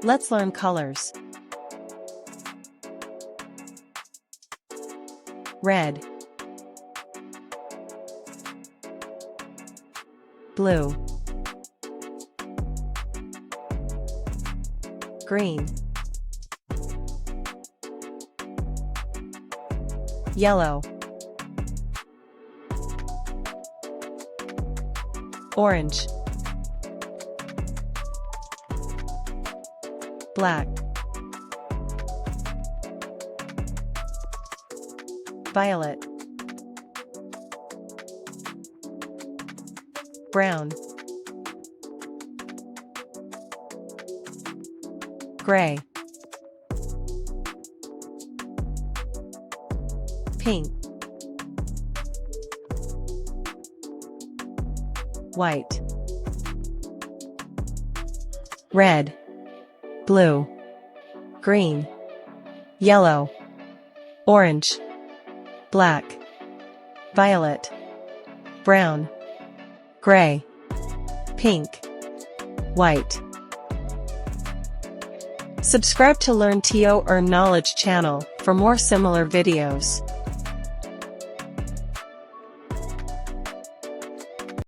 Let's learn colors. Red, blue, green, yellow, orange, black, violet, brown, gray, pink, white, red, blue, green, yellow, orange, black, violet, brown, gray, pink, white. Subscribe to Learn TO Earn Knowledge channel for more similar videos.